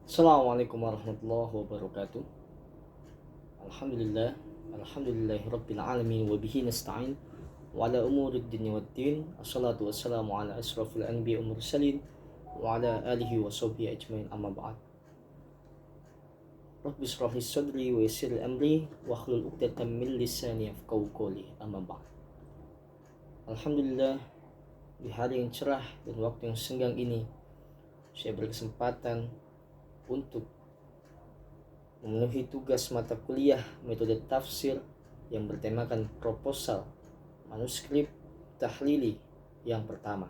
Assalamualaikum warahmatullahi wabarakatuh. Alhamdulillah, alhamdulillahi rabbil alamin wa bihi nasta'in wa ala umurid dunya waddin. Assalatu wassalamu ala asrafil anbiya wal mursalin wa ala alihi wa sahbihi ajmain, amma ba'd. Rabbi shrah li sadri wa yassir li amri wa hlul 'uqdatam min lisani yafqahu qawli, amma ba'd. Alhamdulillah, di hari yang cerah dan waktu yang senggang ini saya berkesempatan untuk memenuhi tugas mata kuliah metode tafsir yang bertemakan proposal manuskrip tahlili yang pertama.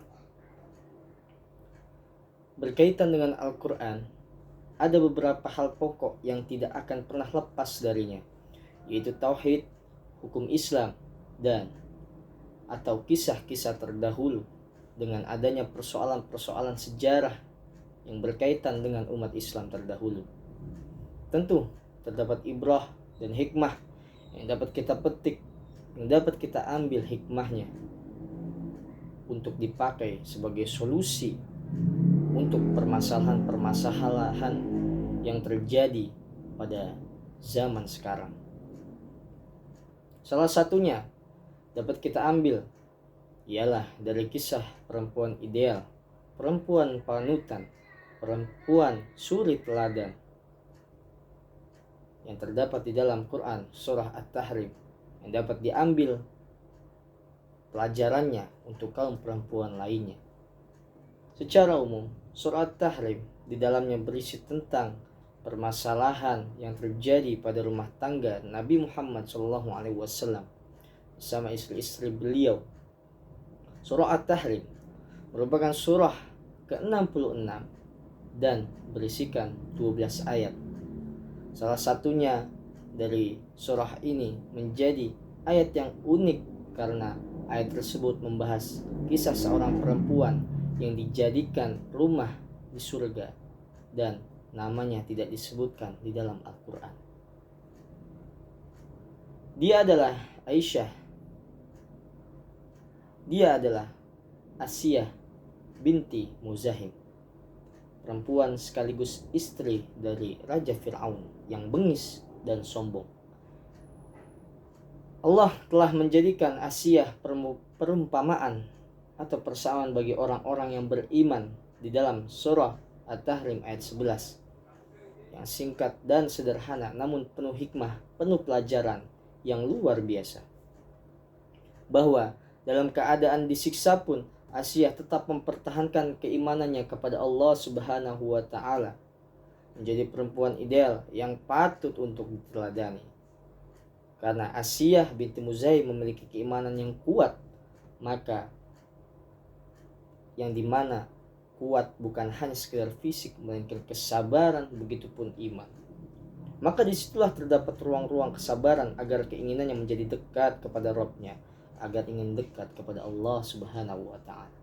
Berkaitan dengan Al-Quran, ada beberapa hal pokok yang tidak akan pernah lepas darinya, yaitu tauhid, hukum Islam, dan atau kisah-kisah terdahulu dengan adanya persoalan-persoalan sejarah yang berkaitan dengan umat Islam terdahulu. Tentu terdapat ibrah dan hikmah yang dapat kita petik, yang dapat kita ambil hikmahnya untuk dipakai sebagai solusi untuk permasalahan-permasalahan yang terjadi pada zaman sekarang. Salah satunya dapat kita ambil ialah dari kisah perempuan ideal, perempuan panutan, perempuan suri teladan yang terdapat di dalam Quran surah At-Tahrim, yang dapat diambil pelajarannya untuk kaum perempuan lainnya. Secara umum, surah At-Tahrim di dalamnya berisi tentang permasalahan yang terjadi pada rumah tangga Nabi Muhammad SAW bersama istri-istri beliau. Surah At-Tahrim merupakan surah ke-66 dan berisikan 12 ayat. Salah satunya dari surah ini menjadi ayat yang unik karena ayat tersebut membahas kisah seorang perempuan yang dijadikan rumah di surga dan namanya tidak disebutkan di dalam Al-Quran. Dia adalah Aisyah. Dia adalah Asiyah binti Muzahim, perempuan sekaligus istri dari Raja Fir'aun yang bengis dan sombong. Allah telah menjadikan Asiyah perumpamaan atau persamaan bagi orang-orang yang beriman di dalam surah At-Tahrim ayat 11 yang singkat dan sederhana namun penuh hikmah, penuh pelajaran yang luar biasa. Bahwa dalam keadaan disiksa pun Asiyah tetap mempertahankan keimanannya kepada Allah Subhanahu wa Ta'ala, menjadi perempuan ideal yang patut untuk diteladani. Karena Asiyah binti Muzahim memiliki keimanan yang kuat, maka yang dimana kuat bukan hanya sekedar fisik, melainkan kesabaran, begitupun iman. Maka disitulah terdapat ruang-ruang kesabaran agar keinginannya menjadi dekat kepada Rabb-nya, agar ingin dekat kepada Allah Subhanahu wa Ta'ala.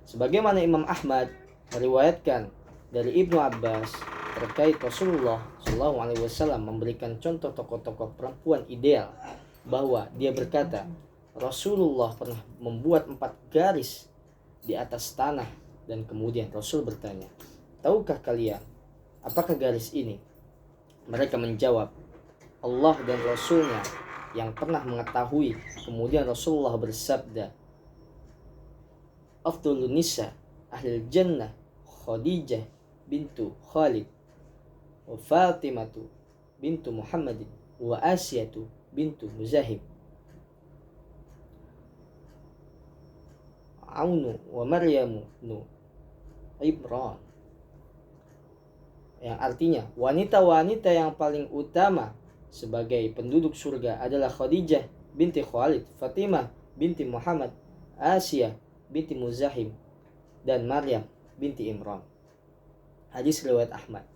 Sebagaimana Imam Ahmad meriwayatkan dari Ibnu Abbas terkait Rasulullah SAW memberikan contoh tokoh-tokoh perempuan ideal, bahwa dia berkata, Rasulullah pernah membuat 4 garis di atas tanah dan kemudian Rasul bertanya, tahukah kalian apakah garis ini? Mereka menjawab, Allah dan Rasulnya yang pernah mengetahui. Kemudian Rasulullah bersabda, Afdhalun nisa ahlil jannah Khadijah bintu Khalid wa Fatimatu bintu Muhammadin wa Asiyatu bintu Muzahim Aunu wa Maryamu nu Imran, yang artinya wanita-wanita yang paling utama sebagai penduduk surga adalah Khadijah binti Khalid, Fatimah binti Muhammad, Asiyah binti Muzahim, dan Maryam binti Imran. Hadis riwayat Ahmad.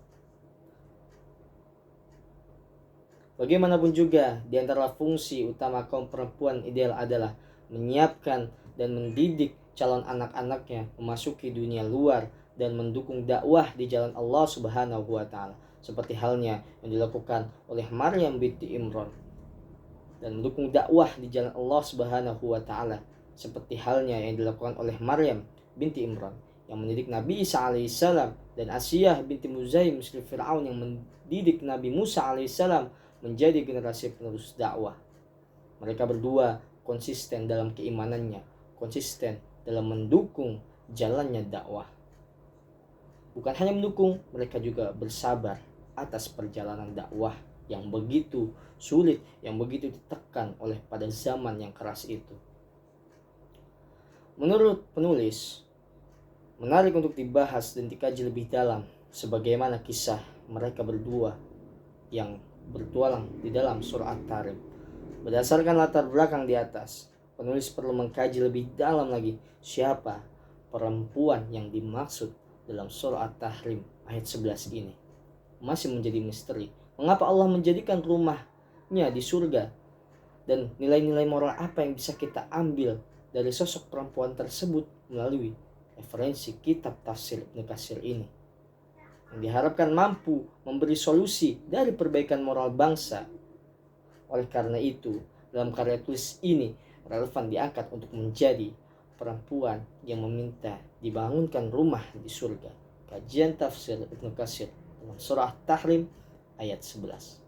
Bagaimanapun juga, di antara fungsi utama kaum perempuan ideal adalah menyiapkan dan mendidik calon anak-anaknya memasuki dunia luar dan mendukung dakwah di jalan Allah Subhanahu wa Ta'ala, seperti halnya yang dilakukan oleh Maryam binti Imran, dan mendukung dakwah di jalan Allah Subhanahu wa Ta'ala seperti halnya yang dilakukan oleh Maryam binti Imran yang mendidik Nabi Isa alaihissalam, dan Asiyah binti Muzaim istri Fir'aun yang mendidik Nabi Musa alaihissalam menjadi generasi penerus dakwah. Mereka berdua konsisten dalam keimanannya, konsisten dalam mendukung jalannya dakwah. Bukan hanya mendukung, mereka juga bersabar atas perjalanan dakwah yang begitu sulit, yang begitu ditekan oleh pada zaman yang keras itu. Menurut penulis, menarik untuk dibahas dan dikaji lebih dalam sebagaimana kisah mereka berdua yang bertualang di dalam surah At-Tahrim. Berdasarkan latar belakang di atas, penulis perlu mengkaji lebih dalam lagi siapa perempuan yang dimaksud dalam surah At-Tahrim ayat 11 ini. Masih menjadi misteri. Mengapa Allah menjadikan rumahnya di surga? Dan nilai-nilai moral apa yang bisa kita ambil dari sosok perempuan tersebut melalui referensi kitab tafsir Ibnu Katsir ini, yang diharapkan mampu memberi solusi dari perbaikan moral bangsa. Oleh karena itu, dalam karya tulis ini relevan diangkat untuk menjadi perempuan yang meminta dibangunkan rumah di surga. Kajian tafsir Ibnu Katsir dalam surah Tahrim ayat 11.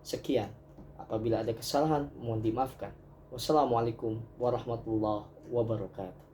Sekian, apabila ada kesalahan mohon dimaafkan. Wassalamualaikum warahmatullahi wabarakatuh.